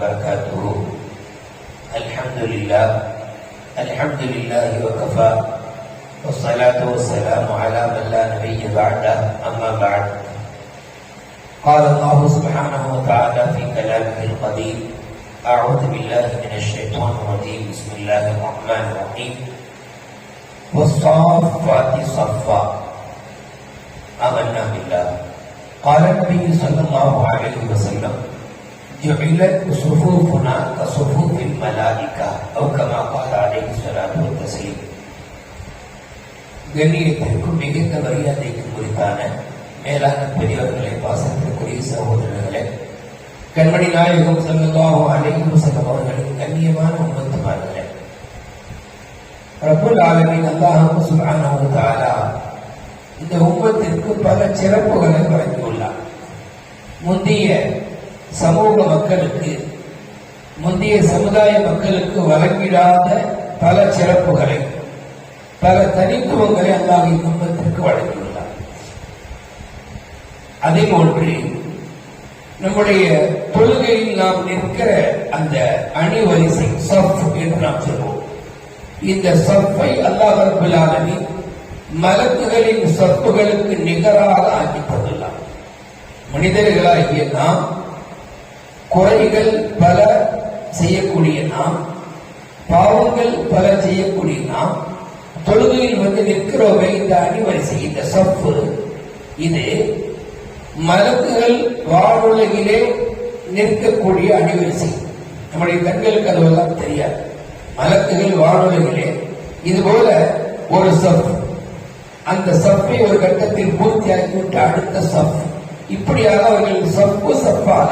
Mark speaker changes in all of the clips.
Speaker 1: وبركاته. الحمد لله وكفى والصلاة والسلام على من لا نبي بعده. أما بعد، قال الله سبحانه وتعالى في كلامه القديم: أعوذ بالله من الشيطان الرجيم. بسم الله الرحمن الرحيم. والصافات صفا. آمنا بالله. قال النبي صلى الله عليه وسلم: جعلت صفوفنا كصفوف الملائكة أو كما قال عليه الصلاة والتسليم. கண்ணியத்திற்கும் மிகுந்த மரியாதைக்கும் உரித்தான மேலான பெரியவர்களே, பாசத்திற்குரிய சகோதரர்களே, கண்மணி நாயகம் ஸல்லல்லாஹு அலைஹி வஸல்லம் அவர்களின் கண்ணியமான உம்மத்துமார்களே, ரப்புல் ஆலமீன் அல்லாஹ் சுப்ஹானஹு வ தஆலா இந்த உம்மத்திற்கு பல சிறப்புகளை வழங்கியுள்ளார். முந்தைய சமூக மக்களுக்கு, முந்தைய சமுதாய மக்களுக்கு வழங்கிடாத பல சிறப்புகளை, பல தனித்துவங்களை அல்லாஹ் இந்த உம்மத்திற்கு வழங்கியுள்ளார். அதே போன்று நம்முடைய தொழுகையில் நாம் நிற்கிற அந்த அணிவரிசை சஃப் என்று நாம் சொல்வோம். இந்த சஃப்பை அல்லாஹ் ரப்பல் ஆலமீன் மலக்குகளின் சஃப்புகளுக்கு நிகராக ஆக்கி தந்துள்ளார். மனிதர்களாகிய நாம், குறைகள் பல செய்யக்கூடிய நாம், பாவங்கள் பல செய்யக்கூடிய நாம், தொழுகையில் வந்து நிற்கிறோமே, இந்த அணிவரிசை, இந்த சஃப்பு, இது மலக்குகள் வானுலகிலே நிற்கக்கூடிய அணிவரிசை. நம்முடைய கண்களுக்கு அதுவெல்லாம் தெரியாது. மலக்குகள் வானுலகிலே இதுபோல ஒரு சஃப், அந்த சஃப்பை ஒரு கட்டத்தில் பூர்த்தியாக்கிவிட்டு அடுத்த சஃப், இப்படியாக அவர்கள் சஃப்பு சஃப்பாக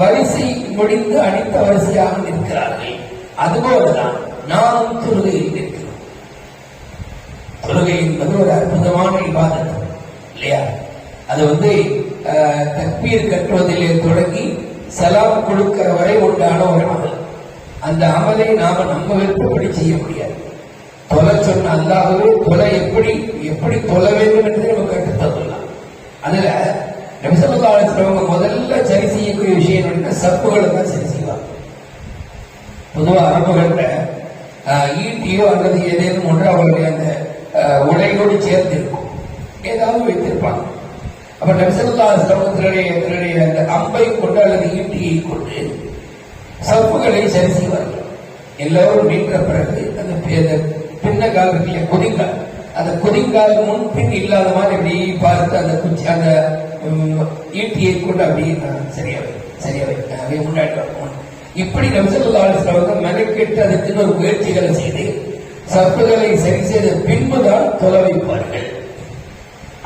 Speaker 1: வரிசை முடிந்து அடித்த வரிசையாக நிற்கிறார்கள். அதுபோலதான் நாமும் தொழுகையில் நிற்கிறோம். தொழுகை என்பது ஒரு அற்புதமான இபாதத் இல்லையா? அது வந்து தக்பீர் கட்டுவதிலே தொடங்கி சலாம் கொடுக்கிற வரை உண்டான ஒரு அமல். அந்த அமலை நாம நம்ம விருப்பப்படி செய்ய முடியாது. தொலை சொன்ன அல்லாஹ்வே தொலை எப்படி தொலை வேண்டும் என்று நம்ம கற்றுத்தரலாம். அதுல நபி ஸல்லல்லாஹு அலைஹி வஸல்லம் முதல்ல சரி செய்யக்கூடிய விஷயம் என்ன? சப்புகளை தான் சரி செய்வாங்க. பொதுவா அரபுகள்ல ஈட்டியோ அல்லது ஏதேனும் ஒன்று அவருடைய அந்த உடையோடு சேர்ந்து இருக்கும், ஏதாவது வைத்திருப்பாங்க. அப்ப நபி ஸல்லல்லாஹு அலைஹி வஸல்லம் தன்னுடைய அந்த அம்பை கொண்டு அல்லது ஈட்டியை கொண்டு சப்புகளை சரி செய்வார்கள். எல்லோரும் மீட்ட பிறகு அந்த பின்னகால் இருக்கிய குதிங்கால், அந்த குதிங்கால் முன் பின் இல்லாத மாதிரி அப்படி பார்த்து அந்த குச்சி அந்த ஈட்டியை கொண்டு அப்படியே சரியாவே முன்னாடி வரணும். இப்படி நபி ஸல்லல்லாஹு அலைஹி வஸல்லம் மெனக்கெட்டு அதுக்கு ஒரு முயற்சிகளை செய்து சப்புகளை சரி செய்த பின்புதான் தொலை வைப்பார்கள்.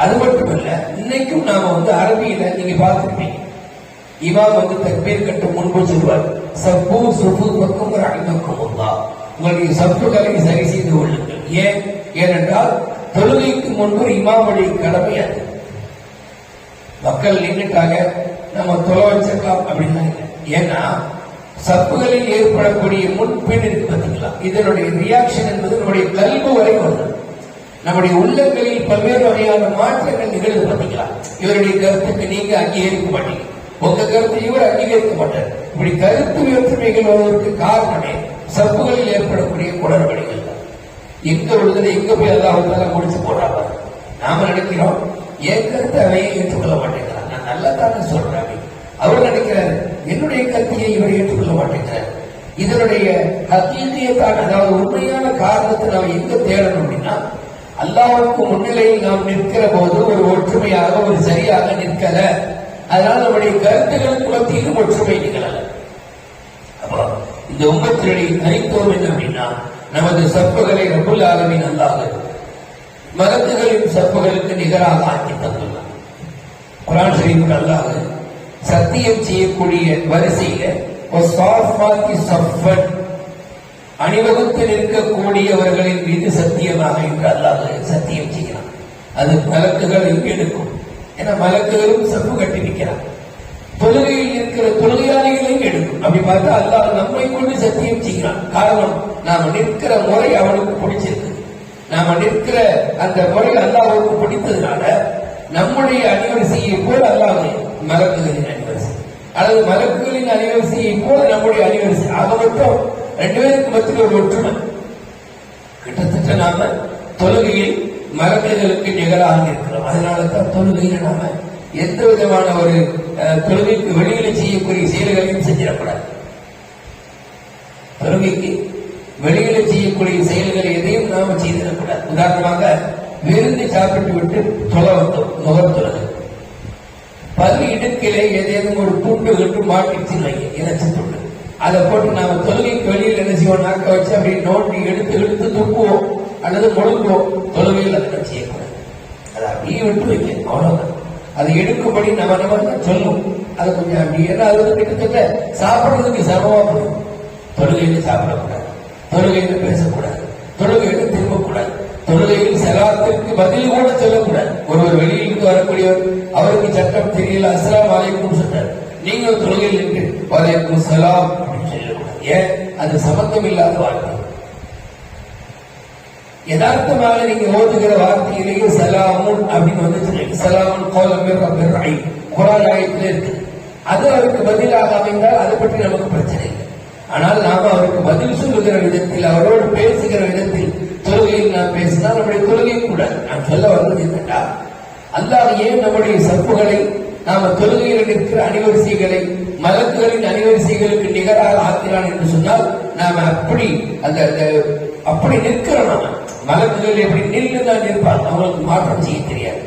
Speaker 1: அது மட்டுமல்ல, இன்னைக்கும் நாம வந்து அரபியில நீங்க பார்த்திருப்பீங்க, இமாம் வந்து தக்பீர் கட்டும் முன்பு சொல்வார், சப்பு சுஃபு பக்கம் ரஹிமக்கும் அல்லாஹ், உங்களுடைய சப்புகளை சரி செய்து கொள்ளுங்கள். ஏனென்றால் தொழுகைக்கு முன்பு இமாமுடைய கடமை அது. மக்கள் நின்றுட்டாங்க, நம்ம தொலை வச்சிருக்கலாம் அப்படின்னா இல்லை. ஏன்னா சப்புகளில் ஏற்படக்கூடிய முன்பின் இருக்கு பார்த்தீங்களா, இதனுடைய ரியாக்ஷன் என்பது நம்முடைய கல்வி வரை வருது. நம்முடைய உள்ளங்களில் பல்வேறு வகையான மாற்றங்கள் நிகழ்வு பார்த்தீங்களா. இவருடைய கருத்துக்கு நீங்க அங்கீகரிக்க மாட்டீங்க, உங்க கருத்து இவர் அங்கீகரிக்க மாட்டார். இப்படி கருத்து வேற்றுமைகள் வருவதற்கு காரணமே சப்புகளில் ஏற்படக்கூடிய குளறுபடிகள் தான். எங்க விடுதலை எங்க போய் அல்லாஹ் முடிச்சு போடுறாங்க. நாம நினைக்கிறோம் என் கருத்தை அவையை ஏற்றுக்கொள்ள மாட்டேங்கிறான், நான் நல்லா தானே சொல்றேன். அவர் நினைக்கிறாரு என்னுடைய கருத்தையை இவர் ஏற்றுக்கொள்ள மாட்டேங்கிறார். இதனுடைய ஹக்கீக்கியத்தான, அதாவது உண்மையான காரணத்தை நாம் எங்க தேடணும் அப்படின்னா, அல்லாஹ்வுக்கு முன்னிலையில் நாம் நிற்கிற போது ஒரு ஒற்றுமையாக, ஒரு சரியாக நிற்கல, அதனால நம்முடைய கருத்துக்களுக்கு மத்தியிலும் ஒற்றுமை நிகழல. அப்போ இந்த உம்மத்தினுடைய தனித்துவம் என்ன அப்படின்னா, நமது சப்புகளை ரப்புல் ஆலமீன் அல்லாஹ் மலக்குகளின் சப்புகளுக்கு நிகராக ஆக்கி தந்துள்ளார். குர்ஆன் ஷரீஃபில் அல்லாஹ் சத்தியம் செய்யக்கூடிய வரிசையில அணிவகுத்து நிற்கக்கூடியவர்களின் மீது சத்தியமாக என்று அல்லாஹ் சத்தியம் செய்கிறான். அது மலக்குகளை எடுக்கும். ஏன்னா மலக்குகளும் சப்பு கட்டி நிற்கிறான். தொழுகையில் இருக்கிற தொழுகையாளிகளையும் எடுக்கும். அப்படி பார்த்தா அல்லாஹ் நம்மை கொண்டு சத்தியம் செய்கிறான். காரணம், நாம நிற்கிற முறை அவனுக்கு பிடிச்சிருக்கு. நாம நிற்கிற அந்த முறை அல்லாஹ்வுக்கு பிடித்ததுனால நம்முடைய அணிவரிசையை போல் அல்லாஹ் மலக்குகளின் அணிவரிசை அல்லது மலக்குகளின் அணிவரிசையை போல ஆக மொத்தம் 2 பேருக்கு மத்தியில் ஒரு ஒற்றுமை. கிட்டத்தட்ட நாம தொழுகையில் மலக்குகளுக்கு நிகராக இருக்கிறோம். அதனாலதான் தொழுகையில் நாம எந்த விதமான ஒரு தொழுகைக்கு வெளியில செய்யக்கூடிய செயல்களையும் செஞ்சிடக்கூடாது. தொழுகைக்கு வெளியில செய்யக்கூடிய செயல்களை எதையும் நாம செய்திடக்கூடாது. உதாரணமாக விருந்து சாப்பிட்டு விட்டு தொலை வந்தோம், நுகர் தொழுகை. பள்ளி இடுக்கிலே ஏதேனும் ஒரு துண்டு கட்டு மாட்டிச்சு வைங்க, இறைச்சி துண்டு, அதை போட்டு நாம தொழுகைக்கு வெளியில் என்ன செய்வோம், நாக்க வச்சு அப்படி நோண்டி எடுத்து துப்புவோம் அல்லது முழுங்குவோம். தொழுகையில் அதை செய்யக்கூடாது. அதை அப்படியே விட்டு வைக்க, அவ்வளவுதான். அதை எடுக்கும்படி நம்ம சொல்லும். அது கொஞ்சம் அப்படி ஏன்னா அது கிட்டத்தட்ட சாப்பிடுறதுக்கு சமமா போடும். தொழுகையில சாப்பிடக்கூடாது, தொழுகையில பேசக்கூடாது, தொழுகையில திரும்பக்கூடாது, தொழுகையில் சலாத்திற்கு பதில் கூட சொல்லக்கூடாது. ஒருவர் வெளியிலிருந்து வரக்கூடியவர், அவருக்கு சட்டம் தெரியல, அஸ்ஸலாமு அலைக்கும் சொன்னார், நீங்கள் தொழுகையில் நின்று வலைக்கும் சலாம் அப்படின்னு சொல்லக்கூடாது. ஏன்? அது சம்பந்தம் இல்லாத வார்த்தை. யதார்த்தமாக நீங்க ஓதுகிற வார்த்தையிலேயே சலாமுன் அப்படின்னு வந்து சலாமுன் குர்ஆன் ஆயத்துல இருக்கு. அது அவருக்கு பதிலாக அமைந்தால் அதை பற்றி நமக்கு பிரச்சனை இல்லை. ஆனால் நாம அவருக்கு பதில் சொல்லுகிற விதத்தில், அவரோடு பேசுகிற விதத்தில் தொழுகையில் நாம் பேசினால் நம்முடைய தொழுகை கூட. நான் சொல்ல வந்தது என்னன்னா, அல்லாஹ் ஏன் நம்முடைய சப்புகளை நாம தொழுகையில் இருக்கிற அணிவரிசைகளை மலக்குகளின் அணிவரிசைகளுக்கு நிகராக ஆக்கிறான் என்று சொன்னால், நாம அப்படி நிற்கிறோம். நாம மலக்குகள் எப்படி நின்றுதான் நிற்பாங்க. அவங்களுக்கு மாற்றம் செய்ய தெரியாது,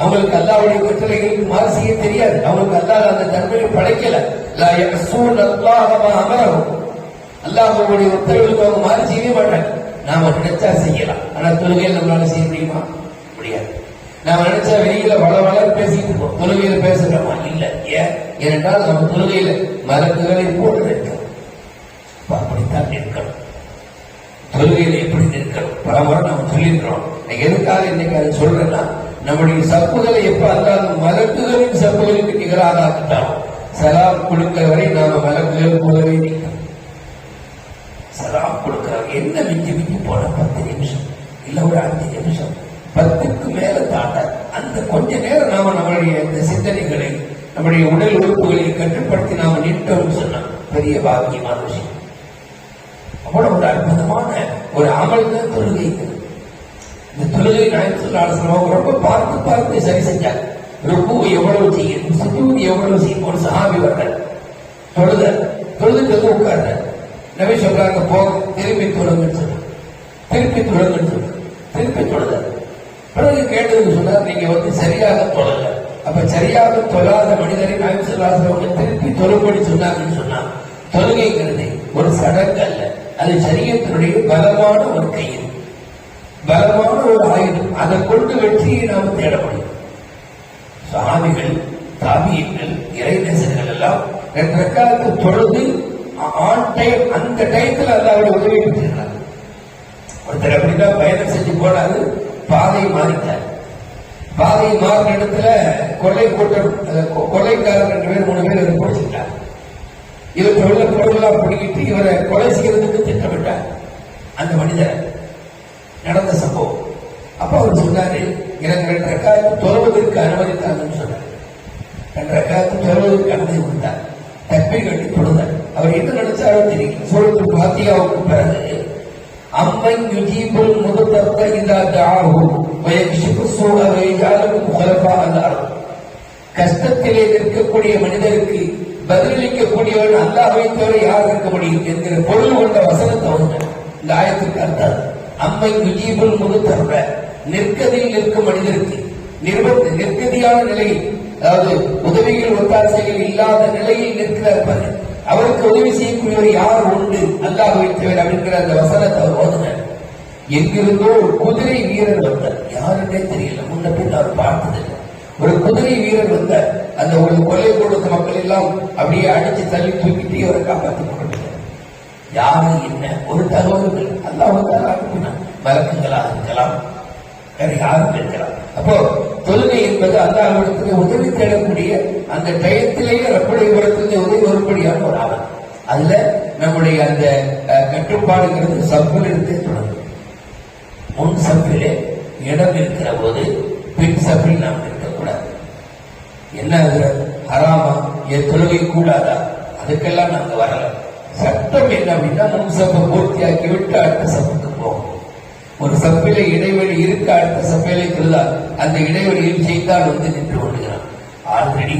Speaker 1: அவங்களுக்கு அல்லாஹ்வுடைய கட்டளைகளுக்கு மாறு செய்ய தெரியாது, அவங்களுக்கு அல்லாஹ் அந்த தன்மையை படைக்கல. அல்லாஹ்வுடைய உத்தரவுகளுக்கு அவங்க மாறு செய்யவே மாட்டாங்க. நாம நினைச்சா செய்யலாம், ஆனா தொழுகையில் நம்மளால செய்ய முடியுமா? முடியாது. நாம நினைச்சா வெளியில வள பேசிட்டு இருக்கோம், தொழுகையில பேசுறோமா? இல்ல. ஏனென்றால் நம்ம தொழுகையில மலக்குகளை போட்டு நிற்கிறோம். அப்படித்தான் நிற்கணும். தொழுகையில எப்படி நிற்கணும் பலமுறை நம்ம சொல்லியிருக்கிறோம். எதுக்காக இன்னைக்கு அதை சொல்றேன்னா, நம்முடைய சப்புகளை எப்ப அல்லாத மலக்குகளின் சப்புகளுக்கு நிகராக ஆக்கிட்டாலும், சலாம் கொடுக்கிற வரை நாம மலக்குகள் போலவே நிற்கணும். சலாம் கொடுக்கிறாங்க என்ன மிஞ்சி போன 10 நிமிஷம் இல்ல ஒரு 5 நிமிஷம், 10க்கு மேல தாண்ட அந்த கொஞ்ச நேரம் நாம நம்மளுடைய இந்த சிந்தனைகளை, நம்முடைய உடல் உறுப்புகளை கட்டுப்படுத்தி நாம நின்றோம்னு சொன்னா பெரிய பாக்கியமான விஷயம். அவ்வளவு ஒரு அற்புதமான ஒரு அமல் தான் தொழுகை. இந்த தொழுகை நாயகம் ரொம்ப பார்த்து சரி செஞ்சாங்க. ருக்கு எவ்வளவு செய்யணும், சுஜூத் எவ்வளவு செய்யும். ஒரு சஹாபி வர்றார், தொழுதுட்டு உட்கார்ற நபி சொல்றாங்க, போக திருப்பி தொழுங்கன்னு சொல்ற, திருப்பி தொழுத. பிறகு கேட்டதுன்னு சொன்னார், நீங்க சரியாக தொழல. அப்ப சரியாக தொழாத மனிதரை நாயகம் ஸல்லல்லாஹு திருப்பி தொழும்படி சொன்னாங்கன்னு சொன்னா, தொழுகைங்கிறது ஒரு சடங்கு அல்ல, அது ஷரியத்தினுடைய பலமான ஒரு கயிறு, பலமான ஒரு ஆயுதம். அதை கொண்டு வெற்றியை நாம் தேட முடியும். சஹாபிகள், தாபியீன்கள், இறைநேசர்கள் எல்லாம் 2 ரக்காத்து தொழுது ஆன் டைம், அந்த டயத்தில் அல்லாஹ்வுடைய உதவி பெற்றிருக்கிறார். ஒருத்தர் அப்படிதான் பயணம் செஞ்சு போனாரு, பாதையை மாறிட்டார். பாதையை மாறின இடத்துல கொள்ளைக்காரர் 2 பேர் 3 பேர் அதை பிடிச்சிட்டார். இவர் உள்ள பொருளெல்லாம் பிடிக்கிட்டு இவரை கொலை செய்யறதுக்கு திட்டமிட்டார் அந்த மனிதரை. நடந்த சம்பவம். அப்ப அவர் சொன்னாரு, எனக்கு 2 ரக்காத்து தொழுவதற்கு அனுமதித்தாங்கன்னு சொன்னார். 2 ரக்காத்து தொழுவதற்கு அனுமதி கொடுத்தார். தக்பீர் கட்டி தொழுதார். அவர் என்ன நினைச்சாரோ தெரியும். சூரத்துல் ஃபாத்திஹாவுக்கு பிறகு அம்மன் யுஜீபுல் முதத்தர்த இதா தஆஹு வ யக்ஷிஃபு ஸூஅ வ யஜஅலுக்கும் குலஃபா அல்-அர்த். கஷ்டத்திலே இருக்கக்கூடிய மனிதருக்கு பதிலளிக்கக்கூடியவன் அல்லாஹ்வை தவிர யார் இருக்க முடியும் என்கிற பொருள் கொண்ட வசனத்தை இந்த ஆயத்திற்கு அர்த்தம். அம்மை யுஜீபுல் முதத்தர்த, நிற்கதியில் நிற்கும் மனிதருக்கு, நிற்கதியான நிலையில், அதாவது உதவிகள் ஒத்தாசைகள் இல்லாத நிலையில் நிற்கிறார், அவருக்கு உதவி செய்யக்கூடியவர் யார் உண்டு அல்லாஹ்வை தவிர அப்படிங்கிற அந்த வசனத்தை அவர் ஓதுனார். எங்கிருந்தோ ஒரு குதிரை வீரர் வந்தார், யாருன்னே தெரியல, முன்ன பின் அவர் பார்த்ததில்லை. ஒரு குதிரை வீரர் வந்தார். அந்த ஒரு கொலை கொடுத்த மக்கள் எல்லாம் அப்படியே அடிச்சு தள்ளி தூக்கிட்டு இவரை காப்பாற்றி கொண்டிருக்கிறார். யாரு என்ன ஒரு தகவல்கள் அல்லாஹ் மலக்குகளாக இருக்கலாம், வேற யாரும் இருக்கலாம். அப்போ தொழுகை என்பது அல்லாஹ்விடத்திலே உதவி தேடக்கூடிய அந்த டயத்திலேயே ரப்புடைய இடத்திலே உதவி வரும்படியான ஒரு ஆவல். அதுல நம்முடைய அந்த கட்டுப்பாடுங்கிறது சப்பில் இருந்தே தொடங்கும். முன் சப்பிலே இடம் இருக்கிற போது பின் சப்பில் நாம் இருக்கக்கூடாது. என்ன ஹராமா, என் தொழுகை கூடாதா, அதுக்கெல்லாம் நாங்க வரல. சட்டம் என்ன அப்படின்னா முன் சப்பை பூர்த்தியாக்கி விட்டு அடுத்த சப்புக்கு போகும். ஒரு சப்பில இடைவெளி இருக்க அடுத்த சப்பையில இருந்தால் அந்த இடைவெளியில் செய்தான் நின்று கொள்கிறான். ஆல்ரெடி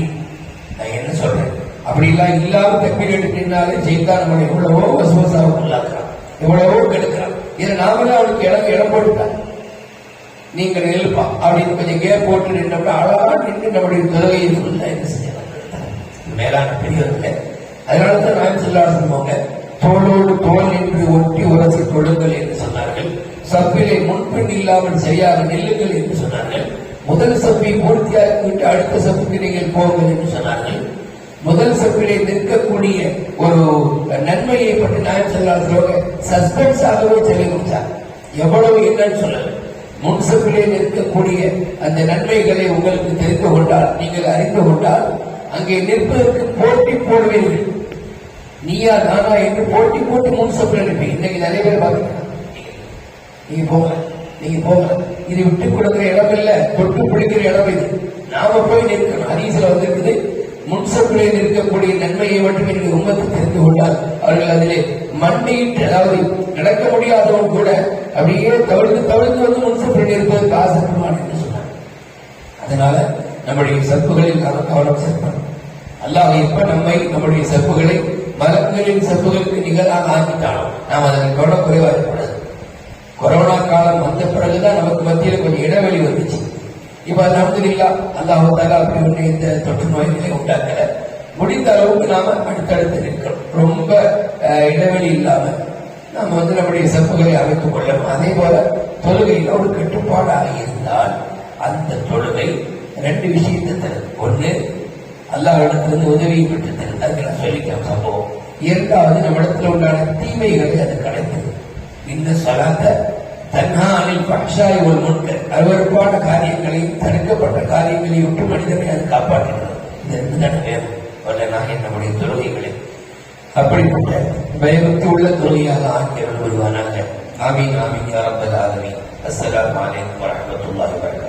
Speaker 1: நான் என்ன சொல்றேன், அப்படி எல்லாம் இல்லாம தப்பீடு எடுத்தினாலே செய்தான் நம்மளை எவ்வளவோ வசுவசாவை உள்ளாக்குறான், எவ்வளவோ கெடுக்கிறான். இதை நாமளே அவனுக்கு இடம் போட்டுட்டான். நீங்கள் எழுப்பா அப்படின்னு கொஞ்சம் கேப் போட்டு நின்றோம்னா அழகா நின்று நம்முடைய தொழுகையை ஃபுல்லா என்ன செய்யலாம் மேலான பெரியவர்கள். அதனாலதான் நான் சொல்லாடுவாங்க, தோளோடு தோல் என்று ஒட்டி உரசி தொழுங்கள் என்று சொன்னார்கள். சப்பிலை முன்பின் இல்லாமல் சரியாக நெல்லுங்கள் என்று சொன்னார்கள். முதல் சப்பை பூர்த்தியாக விட்டு அடுத்த சப்புக்கு நீங்கள் போங்கள் என்று சொன்னார்கள். முதல் சப்பிலை நிற்கக்கூடிய ஒரு நன்மையை பற்றி நான் சொல்லாடுறவங்க சஸ்பென்ஸாகவே சொல்லி கொடுத்தார். எவ்வளவு என்னன்னு சொல்லல, முன் சப்பிலே நிற்கக்கூடிய அந்த நன்மைகளை உங்களுக்கு தெரிந்து கொண்டால், நீங்கள் அறிந்து கொண்டால் அங்கே நிற்பதற்கு போட்டி போடுவீர்கள். நீயா நானா என்று போட்டி போட்டு முன் சப்பில் நிற்பீங்க. இன்னைக்கு நிறைய பேர் பார்த்துக்கலாம், நீங்க போகல, இது விட்டு கொடுக்கிற இடம் இல்ல, தொட்டு பிடிக்கிற இடம் இது. நாம போய் நிற்கணும். ஹதீஸ்ல வந்திருக்குது, முன்சப்பிலே நிற்கக்கூடிய நன்மையை மட்டும் எனக்கு உம்மத்து தெரிந்து கொண்டால் அவர்கள் அதிலே மண்டையிட்டு, அதாவது நடக்க முடியாதவன் கூட அப்படியே தவிர்த்து முன்சப்பில் நிற்பதற்கு ஆசைப்படுவான் என்று சொன்னார். அதனால நம்முடைய சப்புகளில் நாம் கவனம் செலுத்தணும். அல்லாஹ் எப்ப நம்முடைய சப்புகளை மலக்குகளின் சப்புகளுக்கு நிகழாக ஆக்கிட்டாலும் நாம் அதற்கு கவனம் குறைவா இருக்கக்கூடாது. கொரோனா காலம் வந்த பிறகுதான் நமக்கு மத்தியில் கொஞ்சம் இடைவெளி வந்துச்சு. இப்ப அல்ஹம்துலில்லாஹ் அல்லாஹ் தஆலா அப்படி ஒன்று இந்த தொற்று நோய்களை உண்டாக்கல. முடிந்த அளவுக்கு நாம அடுத்தடுத்து நிற்கிறோம். ரொம்ப இடைவெளி இல்லாம நாம நம்முடைய சப்புகளை அமைத்துக் கொள்ளணும். அதே போல தொழுகையில் ஒரு கட்டுப்பாடாக இருந்தால் அந்த தொழுகை ரெண்டு விஷயத்தை தருது. ஒண்ணு, அல்லாஹ்விடத்திலிருந்து உதவியை பெற்று தருது, அதுக்கு நான் சொல்லிக்க சம்பவம். இரண்டாவது, நம்மிடத்துல உண்டான தீமைகளை அது கலைத்தது. இந்த சலாத்த தன்ஹா அனில் ஃபஹ்ஷாய் வல் முன்கர், அருவருப்பான காரியங்களையும் தடுக்கப்பட்ட காரியங்களையும் விட்டு மனிதனை அது காப்பாற்றுகிறது. இது ரெண்டு தானே வேணும். வரலாக நம்முடைய தொழுகைகளை அப்படிப்பட்ட பயபக்தி உள்ள தொழுகையாக ஆக்கியவர்கள் வருவானாக. ஆமீன் ஆமீன் யா ரப்பல் ஆலமீன். அஸ்ஸலாமு அலைக்கும் வரஹ்மத்துல்லாஹி வபரகாத்துஹு.